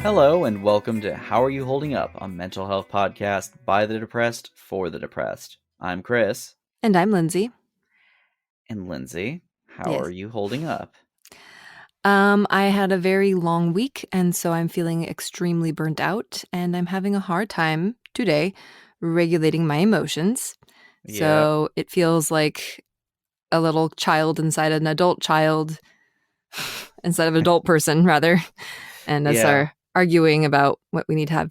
Hello and welcome to How Are You Holding Up, a mental health podcast by the depressed for the depressed. I'm Chris. And I'm Lindsay. And Lindsay, how Yes. are you holding up? I had a very long week, and so I'm feeling extremely burnt out, and I'm having a hard time today regulating my emotions. So it feels like a little child inside an adult child, instead of an adult person, rather. And us are arguing about what we need to have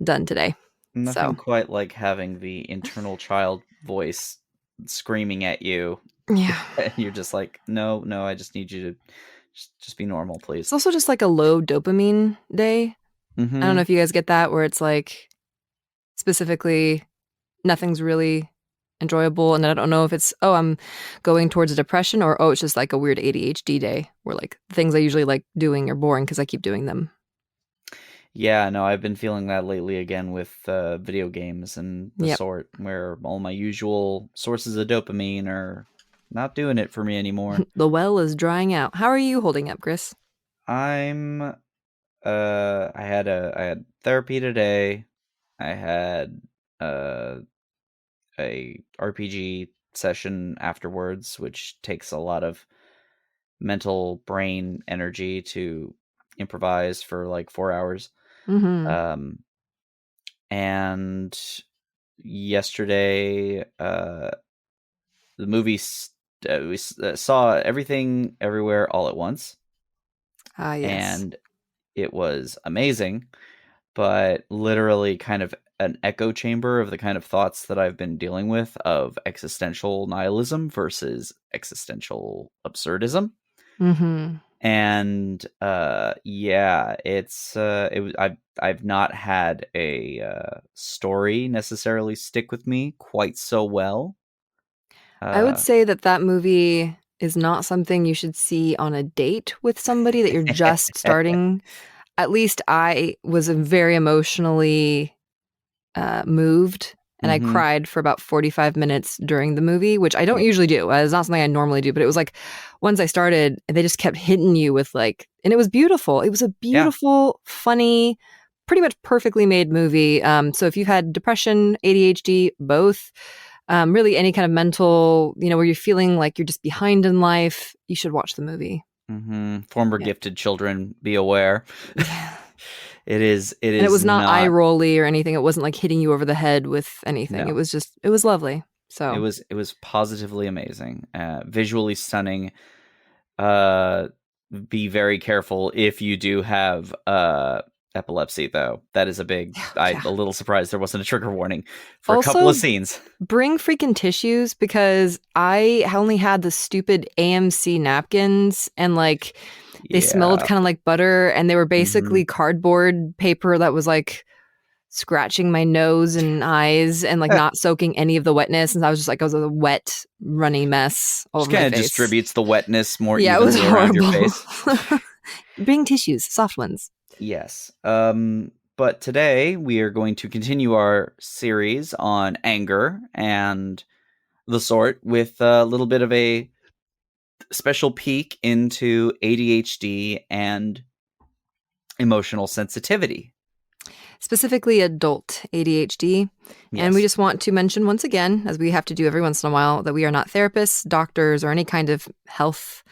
done today. Nothing quite like having the internal child voice screaming at you. Yeah. And you're just like, no, I just need you to just be normal, please. It's also just like a low dopamine day. Mm-hmm. I don't know if you guys get that, where it's like specifically nothing's really enjoyable, and I don't know if it's I'm going towards a depression, or it's just like a weird ADHD day where like things I usually like doing are boring because I keep doing them. Yeah, no, I've been feeling that lately again with video games and the sort, where all my usual sources of dopamine are not doing it for me anymore. The well is drying out. How are you holding up, Chris? I had therapy today. I had a RPG session afterwards, which takes a lot of mental brain energy to improvise for like 4 hours. Mm-hmm. And yesterday, the movie we saw Everything Everywhere All at Once. Yes. And it was amazing, but literally kind of an echo chamber of the kind of thoughts that I've been dealing with of existential nihilism versus existential absurdism. Mm-hmm. And I've not had a story necessarily stick with me quite so well. I would say that movie is not something you should see on a date with somebody that you're just starting. At least I was very emotionally moved, and I cried for about 45 minutes during the movie, which I don't usually do. It's not something I normally do, but it was like once I started, they just kept hitting you with like, and it was beautiful. It was a beautiful, funny, pretty much perfectly made movie. So if you've had depression, ADHD, both, really any kind of mental, where you're feeling like you're just behind in life, you should watch the movie. Mm-hmm. Former gifted children, be aware. Yeah. It is. And it was not eye rolly or anything. It wasn't like hitting you over the head with anything. No. It was lovely. So it was positively amazing, visually stunning. Be very careful if you do have epilepsy, though. That is a big. I'm a little surprised there wasn't a trigger warning for also, a couple of scenes. Bring freaking tissues, because I only had the stupid AMC napkins, and like they smelled kind of like butter, and they were basically cardboard paper that was like scratching my nose and eyes and like not soaking any of the wetness. And I was a wet, runny mess all over my face. Kind of distributes the wetness more evenly it was around horrible. your face. Bring tissues, soft ones. Yes. But today we are going to continue our series on anger and the sort with a little bit of a special peek into ADHD and emotional sensitivity. Specifically adult ADHD. Yes. And we just want to mention once again, as we have to do every once in a while, that we are not therapists, doctors, or any kind of health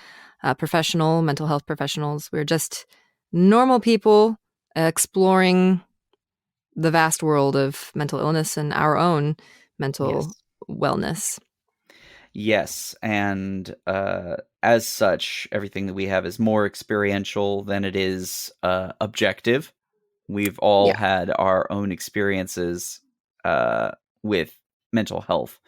professional, mental health professionals. We're just normal people exploring the vast world of mental illness and our own mental wellness. Yes, and as such, everything that we have is more experiential than it is objective. We've all had our own experiences with mental health.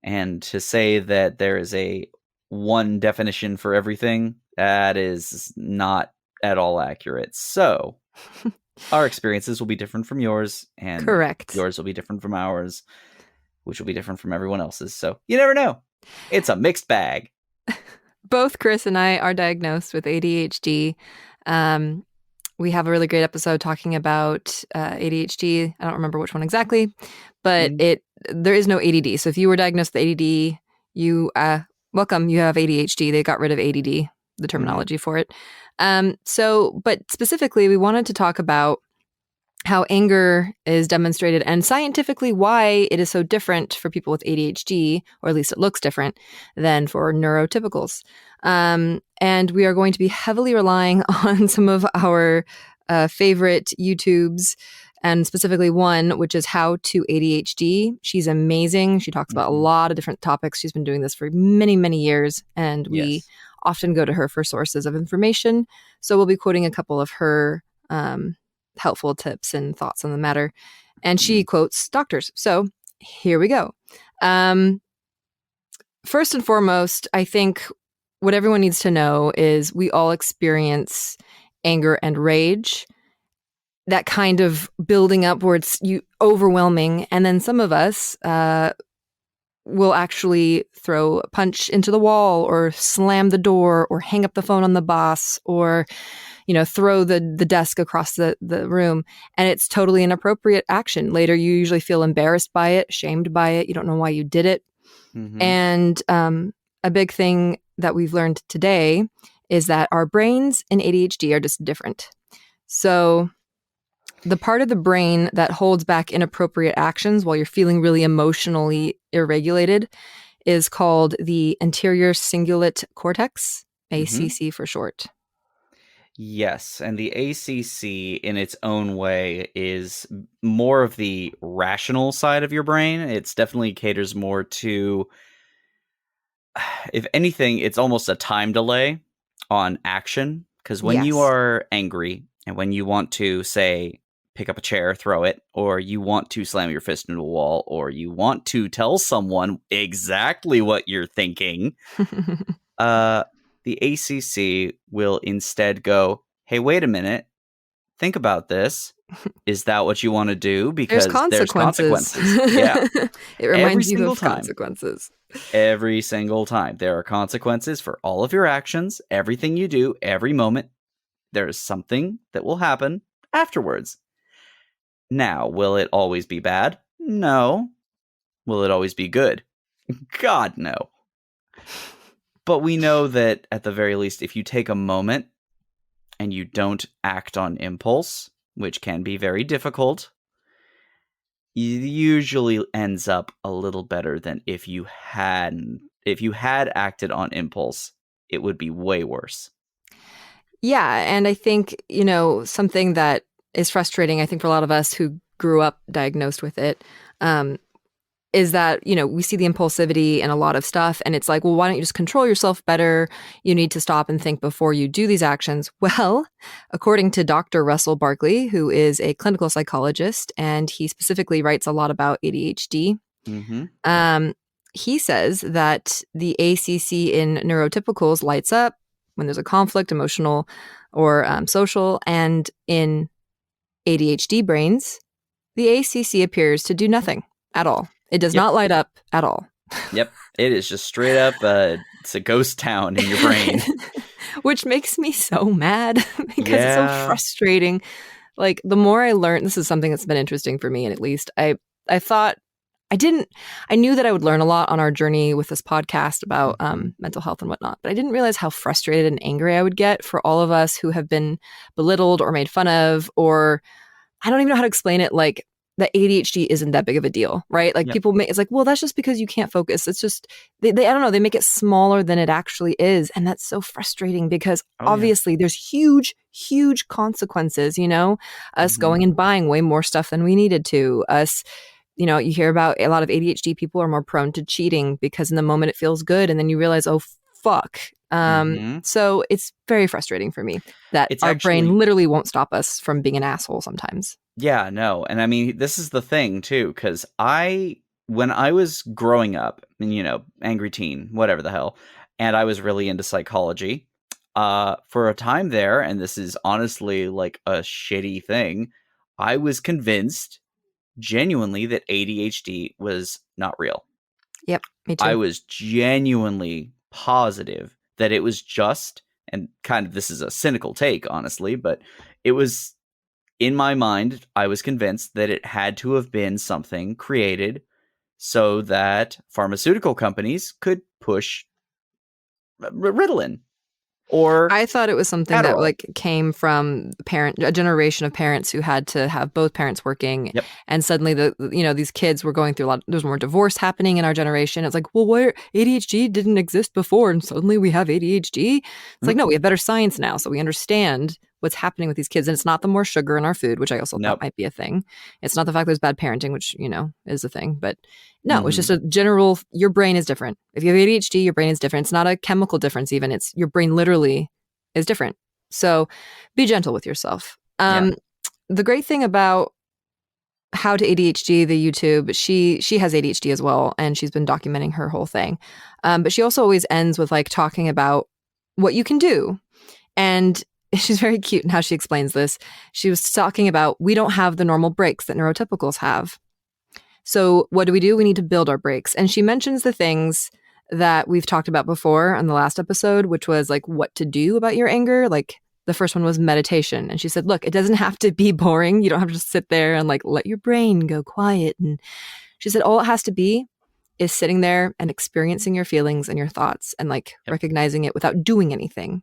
And to say that there is a one definition for everything, that is not at all accurate. So our experiences will be different from yours, and yours will be different from ours, which will be different from everyone else's. So you never know. It's a mixed bag. Both Chris and I are diagnosed with ADHD. We have a really great episode talking about ADHD. I don't remember which one exactly, but there is no ADD. So if you were diagnosed with ADD, you welcome. You have ADHD. They got rid of ADD. the terminology for it. But specifically, we wanted to talk about how anger is demonstrated and scientifically why it is so different for people with ADHD, or at least it looks different than for neurotypicals. And we are going to be heavily relying on some of our favorite YouTubes, and specifically one, which is How to ADHD. She's amazing. She talks about a lot of different topics. She's been doing this for many, many years, and we often go to her for sources of information. So we'll be quoting a couple of her helpful tips and thoughts on the matter. And she quotes doctors. So here we go. First and foremost, I think what everyone needs to know is we all experience anger and rage, that kind of building up where it's overwhelming. And then some of us will actually throw a punch into the wall, or slam the door, or hang up the phone on the boss, or throw the desk across the room. And it's totally inappropriate action. Later, you usually feel embarrassed by it, shamed by it. You don't know why you did it. And a big thing that we've learned today is that our brains in ADHD are just different. So the part of the brain that holds back inappropriate actions while you're feeling really emotionally irregulated is called the anterior cingulate cortex, ACC for short. Yes, and the ACC in its own way is more of the rational side of your brain. It's definitely caters more to, if anything, it's almost a time delay on action. Because when you are angry and when you want to, say, pick up a chair, throw it, or you want to slam your fist into a wall, or you want to tell someone exactly what you're thinking, the ACC will instead go, hey, wait a minute, think about this. Is that what you want to do? Because there's consequences. Yeah. It reminds you of consequences. Every single time. There are consequences for all of your actions, everything you do, every moment. There is something that will happen afterwards. Now, will it always be bad? No. Will it always be good? God, no. But we know that at the very least, if you take a moment and you don't act on impulse, which can be very difficult, it usually ends up a little better than if you had acted on impulse. It would be way worse. Yeah, and I think, something that is frustrating, I think, for a lot of us who grew up diagnosed with it, is that, we see the impulsivity in a lot of stuff, and it's like, well, why don't you just control yourself better? You need to stop and think before you do these actions. Well, according to Dr. Russell Barkley, who is a clinical psychologist, and he specifically writes a lot about ADHD, he says that the ACC in neurotypicals lights up when there's a conflict, emotional or social, and in ADHD brains, the ACC appears to do nothing at all. It does not light up at all. Yep. It is just straight up, it's a ghost town in your brain. Which makes me so mad because it's so frustrating. Like, the more I learn, this is something that's been interesting for me, and at least I thought I knew that I would learn a lot on our journey with this podcast about mental health and whatnot, but I didn't realize how frustrated and angry I would get for all of us who have been belittled or made fun of, or I don't even know how to explain it. Like, that ADHD isn't that big of a deal, right? Like, people it's like, well, that's just because you can't focus. It's just, they I don't know, they make it smaller than it actually is. And that's so frustrating because obviously there's huge, huge consequences, us going and buying way more stuff than we needed to, us, you hear about a lot of ADHD people are more prone to cheating because in the moment it feels good. And then you realize, oh, fuck. So it's very frustrating for me that our brain literally won't stop us from being an asshole sometimes. Yeah, no. And I mean, this is the thing too, because when I was growing up, angry teen, whatever the hell, and I was really into psychology, for a time there, and this is honestly like a shitty thing, I was convinced genuinely that ADHD was not real. Yep, me too. I was genuinely positive that it was just, and kind of this is a cynical take, honestly, but it was, in my mind, I was convinced that it had to have been something created so that pharmaceutical companies could push Ritalin or I thought it was something that Adderall. like came from a generation of parents who had to have both parents working, Yep. and suddenly these kids were going through a lot. There's more divorce happening in our generation. It's like, well, where ADHD didn't exist before, and suddenly we have ADHD. It's like, no, we have better science now, so we understand what's happening with these kids, and it's not the more sugar in our food, which I also thought might be a thing. It's not the fact there's bad parenting, which is a thing, but no, it's just a general. Your brain is different. If you have ADHD, your brain is different. It's not a chemical difference, even. It's your brain literally is different. So be gentle with yourself. The great thing about How to ADHD, the YouTube, she has ADHD as well, and she's been documenting her whole thing. But she also always ends with like talking about what you can do. And she's very cute in how she explains this. She was talking about we don't have the normal breaks that neurotypicals have. So what do? We need to build our breaks. And she mentions the things that we've talked about before on the last episode, which was like what to do about your anger. Like the first one was meditation. And she said, look, it doesn't have to be boring. You don't have to just sit there and like let your brain go quiet. And she said, all it has to be is sitting there and experiencing your feelings and your thoughts and like recognizing it without doing anything.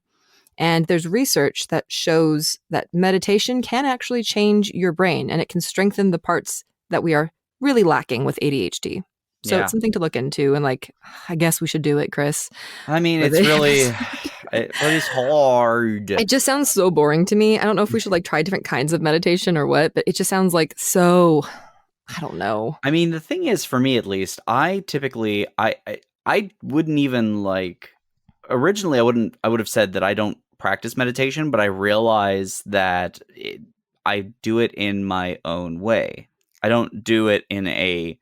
And there's research that shows that meditation can actually change your brain, and it can strengthen the parts that we are really lacking with ADHD. So it's something to look into, and like, I guess we should do it, Chris. I mean, it's really, but it's hard. It just sounds so boring to me. I don't know if we should like try different kinds of meditation or what, but it just sounds like so, I don't know. I mean, the thing is, for me at least, I typically, I wouldn't even like, originally I would have said that I don't practice meditation, but I realize that I do it in my own way. I don't do it in a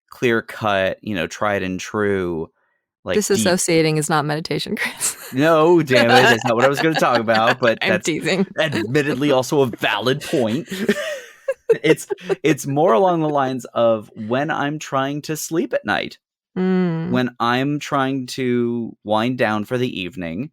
clear cut, tried and true, like disassociating is not meditation, Chris. No, damn it, that's not what I was going to talk about. But that's teasing. Admittedly also a valid point. It's more along the lines of when I'm trying to sleep at night, when I'm trying to wind down for the evening.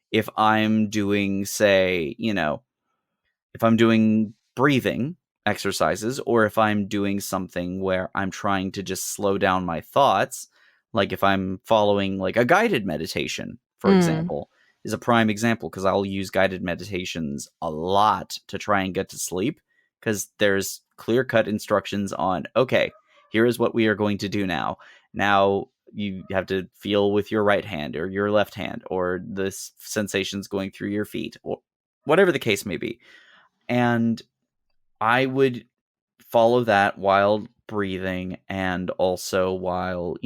If I'm doing, say, if I'm doing breathing exercises, or if I'm doing something where I'm trying to just slow down my thoughts, like if I'm following like a guided meditation, for example, is a prime example, because I'll use guided meditations a lot to try and get to sleep, because there's clear-cut instructions on, okay, here is what we are going to do now. Now you have to feel with your right hand or your left hand, or the sensations going through your feet, or whatever the case may be. And I would follow that while breathing, and also while,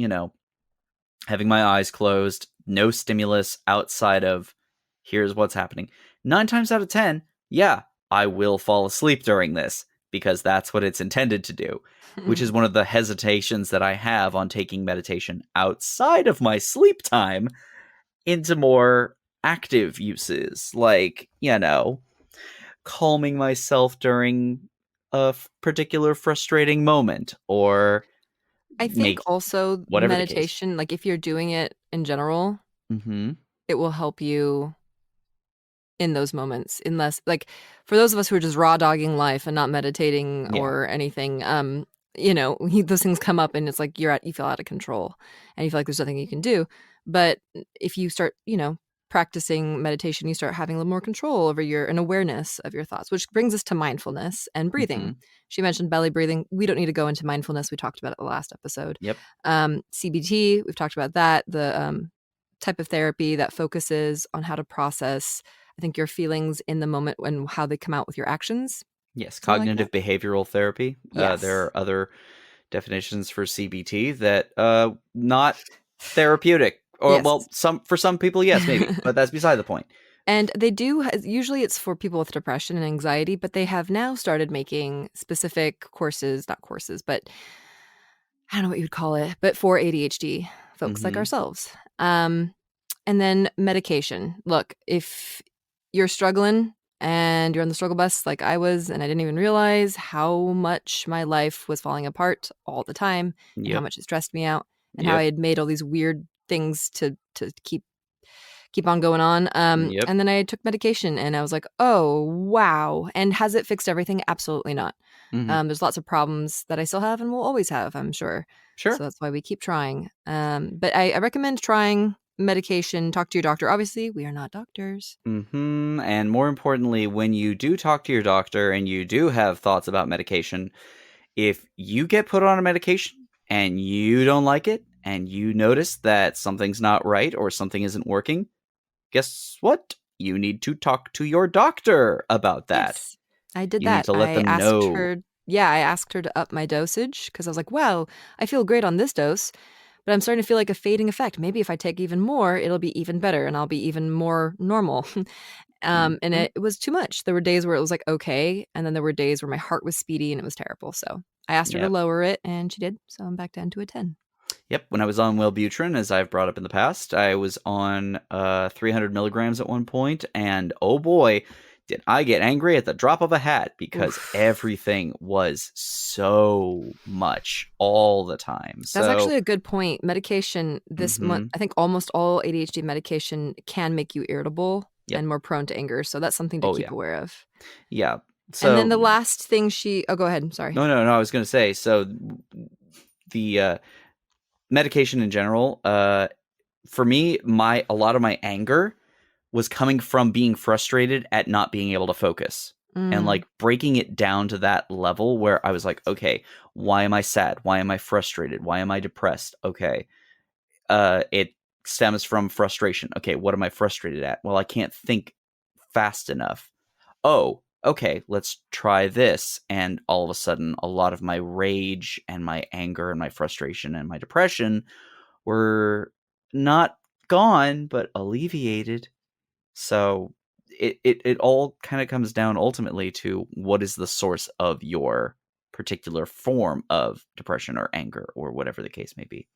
having my eyes closed, no stimulus outside of here's what's happening. 9 times out of 10, yeah, I will fall asleep during this, because that's what it's intended to do, which is one of the hesitations that I have on taking meditation outside of my sleep time into more active uses, like, calming myself during a particular frustrating moment, or I think also meditation, like if you're doing it in general, it will help you in those moments, unless like for those of us who are just raw dogging life and not meditating or anything, those things come up and it's like you feel out of control and you feel like there's nothing you can do. But if you start, practicing meditation, you start having a little more control over an awareness of your thoughts, which brings us to mindfulness and breathing. She mentioned belly breathing. We don't need to go into mindfulness. We talked about it the last episode. CBT, we've talked about that. The type of therapy that focuses on how to process, I think, your feelings in the moment and how they come out with your actions. Yes, cognitive behavioral therapy. Yes. There are other definitions for CBT that not therapeutic. Or well, for some people, yes, maybe, but that's beside the point. And they do, usually it's for people with depression and anxiety, but they have now started making specific courses, not courses, but I don't know what you'd call it, but for ADHD folks like ourselves. And then medication. Look, if you're struggling and you're on the struggle bus like I was, and I didn't even realize how much my life was falling apart all the time, and how much it stressed me out, and how I had made all these weird things to keep on going on. And then I took medication and I was like, oh, wow. And has it fixed everything? Absolutely not. There's lots of problems that I still have and will always have, I'm sure. So that's why we keep trying. But I recommend trying medication, talk to your doctor. Obviously, we are not doctors. And more importantly, when you do talk to your doctor and you do have thoughts about medication, if you get put on a medication and you don't like it and you notice that something's not right or something isn't working, guess what? You need to talk to your doctor about that. Yes, I did You need that. to let I them asked know. her, yeah, I asked her to up my dosage because I was like, wow, I feel great on this dose, but I'm starting to feel like a fading effect. Maybe if I take even more, it'll be even better and I'll be even more normal. And Mhm. it was too much. There were days where it was like, okay. And then there were days where my heart was speedy and it was terrible. So I asked her to Yep. lower it and she did. So I'm back down to a 10. Yep. When I was on Wellbutrin, as I've brought up in the past, I was on 300 milligrams at one point, and oh boy, did I get angry at the drop of a hat because Oof. everything was so much all the time. That's So, actually a good point. Medication, mhm. I think almost all ADHD medication can make you irritable Yep. and more prone to anger. So that's something to Oh keep yeah. aware of. Yeah. And then So, the last thing oh, go ahead. Sorry. no, I was going to say, so the medication in general, for me, a lot of my anger was coming from being frustrated at not being able to focus and Mm, like breaking it down to that level where I was like, okay, why am I sad? Why am I frustrated? Why am I depressed? Okay. It stems from frustration. Okay, what am I frustrated at? Well, I can't think fast enough. Oh, okay, let's try this. And all of a sudden, a lot of my rage and my anger and my frustration and my depression were not gone, but alleviated. So it all kind of comes down ultimately to what is the source of your particular form of depression or anger or whatever the case may be.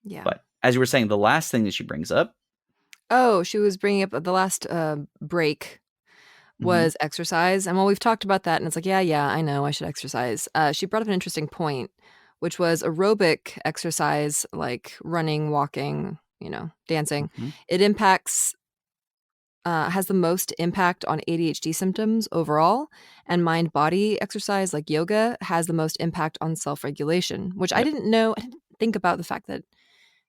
yeah. But as you were saying, the last thing that she brings up. Oh, she was bringing up the last break Mhm. was exercise. And while we've talked about that, and it's like, yeah, I know I should exercise. She brought up an interesting point, which was aerobic exercise, like running, walking, dancing. Mhm. It has the most impact on ADHD symptoms overall, and mind body exercise like yoga has the most impact on self regulation, which I Yep. didn't know. I didn't think about the fact that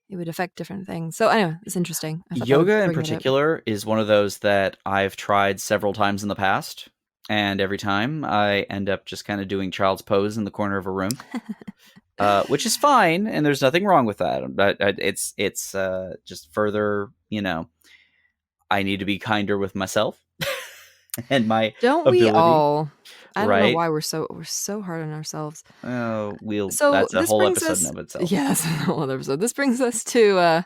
it would affect different things. So, anyway, it's interesting. I thought I would Yoga in bring that up. particular is one of those that I've tried several times in the past, and every time I end up just kind of doing child's pose in the corner of a room, which is fine, and there's nothing wrong with that. But it's just further, I need to be kinder with myself and my Don't we ability, all? I don't know right? why we're so hard on ourselves. So That's a this whole brings episode in us of itself. yeah, that's a whole other episode. This brings us to,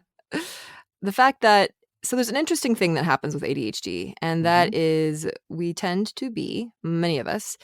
the fact that so there's an interesting thing that happens with ADHD, and Hmm. that is we tend to be, many of us,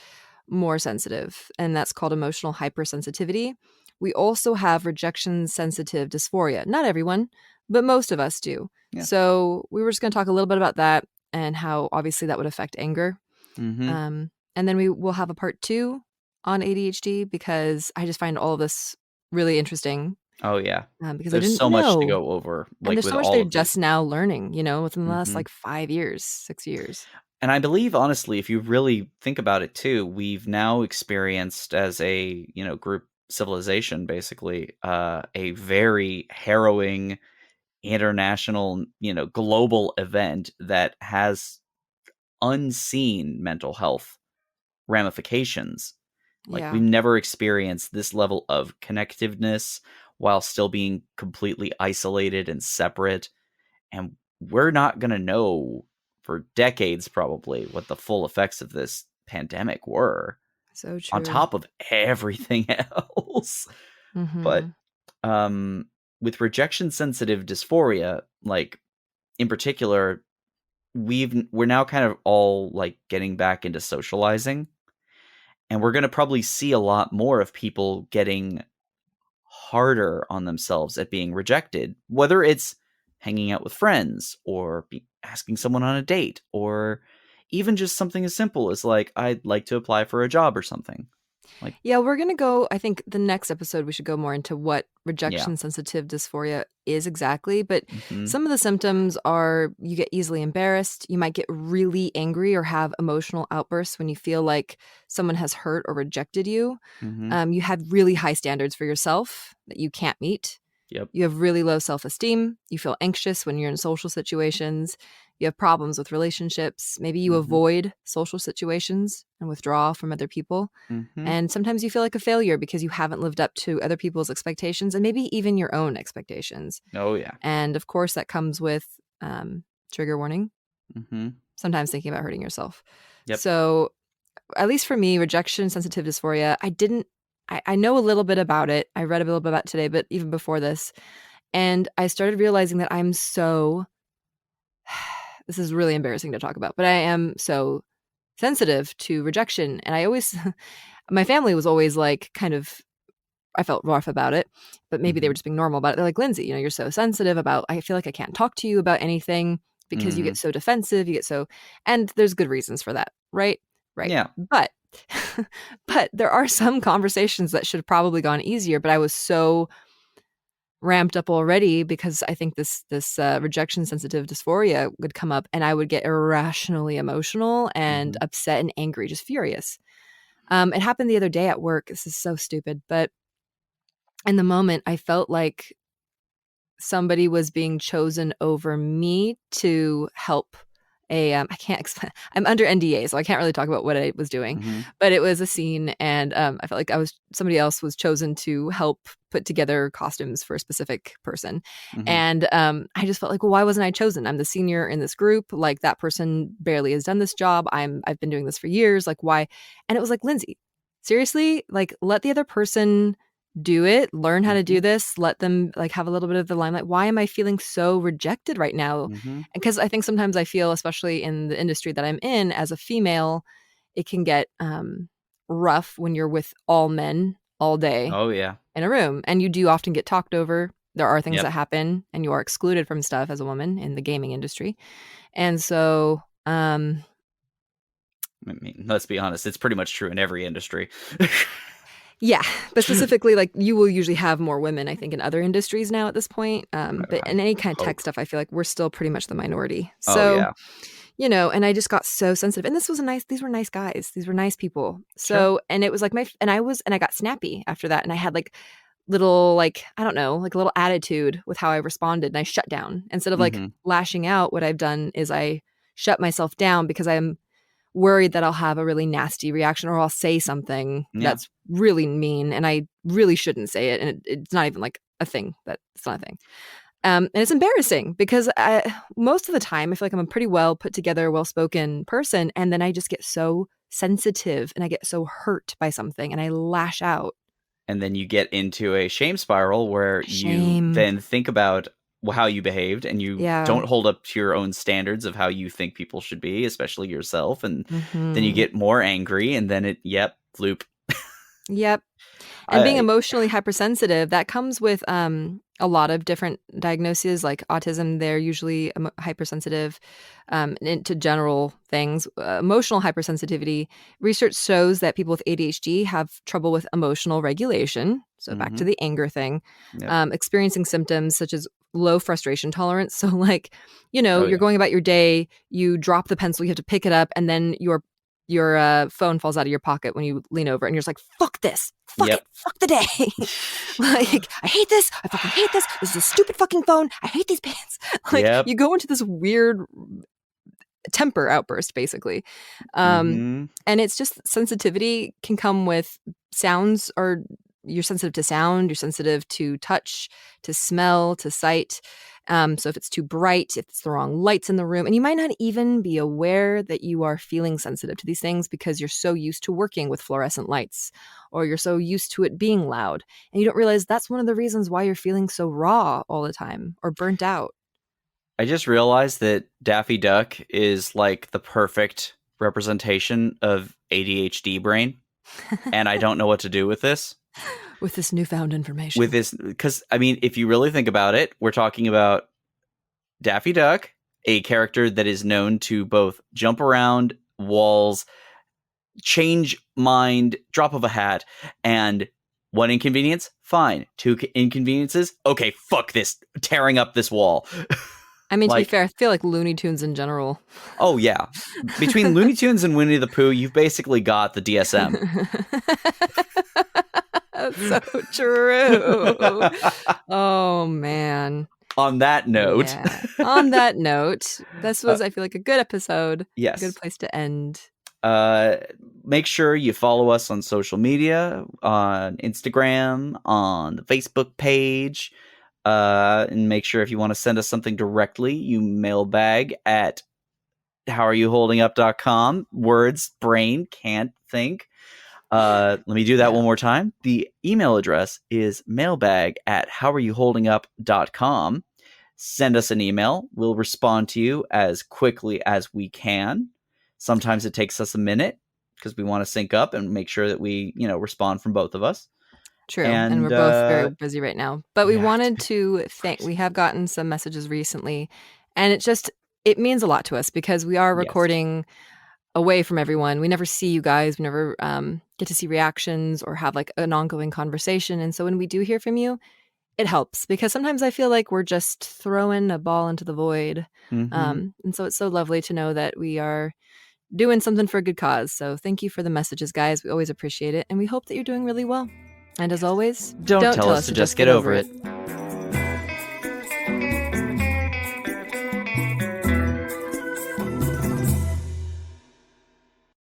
more sensitive, and that's called emotional hypersensitivity. We also have rejection sensitive dysphoria. Not everyone, but most of us do. Yeah. So we were just gonna talk a little bit about that and how obviously that would affect anger. Hmm. And then we will have a part 2 on ADHD because I just find all of this really interesting, Oh yeah. because I There's didn't so much to know. go over, And like there's with so much all they're of these. just now learning, within the last, Hmm. like, 5 years, 6 years. And I believe, honestly, if you really think about it too, we've now experienced as a group civilization, basically, a very harrowing international, global event that has unseen mental health ramifications. Like we've Yeah. never experienced this level of connectiveness while still being completely isolated and separate. And we're not going to know for decades, probably, what the full effects of this pandemic were So on true. top of everything else. But Mhm. um, with rejection sensitive dysphoria, like in particular, we're now kind of all like getting back into socializing, and we're going to probably see a lot more of people getting harder on themselves at being rejected, whether it's hanging out with friends or asking someone on a date or even just something as simple as like I'd like to apply for a job or something. Like, Yeah, we're gonna go I think the next episode, we should go more into what yeah. rejection-sensitive dysphoria is exactly, but Mhm. some of the symptoms are you get easily embarrassed, you might get really angry or have emotional outbursts when you feel like someone has hurt or rejected you. Mhm. You have really high standards for yourself that you can't meet. Yep. You have really low self-esteem. You feel anxious when you're in social situations. You have problems with relationships. Maybe you avoid social situations and withdraw from other people. And sometimes you feel like a failure because you haven't lived up to other people's expectations and maybe even your own expectations. Oh, yeah. And of course, that comes with trigger warning. Sometimes thinking about hurting yourself. Yep. So at least for me, rejection sensitive dysphoria, I know a little bit about it. I read a little bit about it today, but even before this. And I started realizing that I'm so, this is really embarrassing to talk about, but I am so sensitive to rejection. And I always, my family was always like kind of, I felt rough about it, but maybe they were just being normal about it. They're like, Lindsey, you know, you're so sensitive about, I feel like I can't talk to you about anything because you get so defensive, you get so, and there's good reasons for that, right? Right. Yeah. But, but there are some conversations that should have probably gone easier, but I was so ramped up already because I think this rejection sensitive dysphoria would come up and I would get irrationally emotional and upset and angry, just furious. It happened the other day at work. This is so stupid, but in the moment, I felt like somebody was being chosen over me to help I can't explain. I'm under NDA, so I can't really talk about what I was doing. But it was a scene, and I felt like somebody else was chosen to help put together costumes for a specific person. And I just felt like, well, why wasn't I chosen? I'm the senior in this group. Like that person barely has done this job. I've been doing this for years. Like why? And it was like, Lindsey, seriously, like let the other person do it, learn how to do this, let them like have a little bit of the limelight. Why am I feeling so rejected right now? Because I think sometimes I feel, especially in the industry that I'm in as a female, it can get rough when you're with all men all day in a room, and you do often get talked over. There are things that happen and you are excluded from stuff as a woman in the gaming industry. And so I mean, let's be honest, it's pretty much true in every industry. Yeah, but specifically, like you will usually have more women, I think, in other industries now at this point. But in any kind of tech stuff, I feel like we're still pretty much the minority. So, you know, and I just got so sensitive. And these were nice guys. These were nice people. So, and it was like I got snappy after that. And I had like little, like, I don't know, like a little attitude with how I responded. And I shut down. Instead of like lashing out, what I've done is I shut myself down because I'm worried that I'll have a really nasty reaction or I'll say something that's really mean and I really shouldn't say it. And it's not even like a thing. It's not a thing. And it's embarrassing because most of the time I feel like I'm a pretty well put together, well-spoken person. And then I just get so sensitive and I get so hurt by something and I lash out. And then you get into a shame spiral where you then think about how you behaved and you don't hold up to your own standards of how you think people should be, especially yourself. And then you get more angry and then loop. Yep. And being emotionally hypersensitive, that comes with a lot of different diagnoses, like autism. They're usually hypersensitive to general things. Emotional hypersensitivity, research shows that people with ADHD have trouble with emotional regulation. So back to the anger thing, experiencing symptoms such as low frustration tolerance. So like, you know, you're going about your day, you drop the pencil, you have to pick it up, and then your phone falls out of your pocket when you lean over and you're just like, fuck this, fuck it, fuck the day. Like, I hate this, I fucking hate this, this is a stupid fucking phone, I hate these pants. Like, you go into this weird temper outburst, basically. And it's just sensitivity can come with sounds, or you're sensitive to sound, you're sensitive to touch, to smell, to sight. So if it's too bright, if it's the wrong lights in the room, and you might not even be aware that you are feeling sensitive to these things because you're so used to working with fluorescent lights or you're so used to it being loud. And you don't realize that's one of the reasons why you're feeling so raw all the time or burnt out. I just realized that Daffy Duck is like the perfect representation of ADHD brain. And I don't know what to do with this. With this newfound information. With this, because, I mean, if you really think about it, we're talking about Daffy Duck, a character that is known to both jump around walls, change mind, drop of a hat, and one inconvenience, fine. Two inconveniences, okay, fuck this, tearing up this wall. I mean, to be fair, I feel like Looney Tunes in general. Oh, yeah. Between Looney Tunes and Winnie the Pooh, you've basically got the DSM. So true. Oh, man. On that note. Yeah. On that note, this was, I feel like, a good episode. Yes. A good place to end. Make sure you follow us on social media, on Instagram, on the Facebook page. And make sure if you want to send us something directly, you mailbag at howareYouHoldingUp.com. Words, brain, can't think. Let me do that one more time. The email address is mailbag@howareYouHoldingUp.com. Send us an email. We'll respond to you as quickly as we can. Sometimes it takes us a minute because we want to sync up and make sure that we, respond from both of us. True. And we're both very busy right now. But we wanted to thank, we have gotten some messages recently, and it means a lot to us because we are recording away from everyone. We never see you guys. We never get to see reactions or have like an ongoing conversation. And so when we do hear from you, it helps because sometimes I feel like we're just throwing a ball into the void. And so it's so lovely to know that we are doing something for a good cause. So thank you for the messages, guys. We always appreciate it. And we hope that you're doing really well. And as always, don't tell us to just get over it.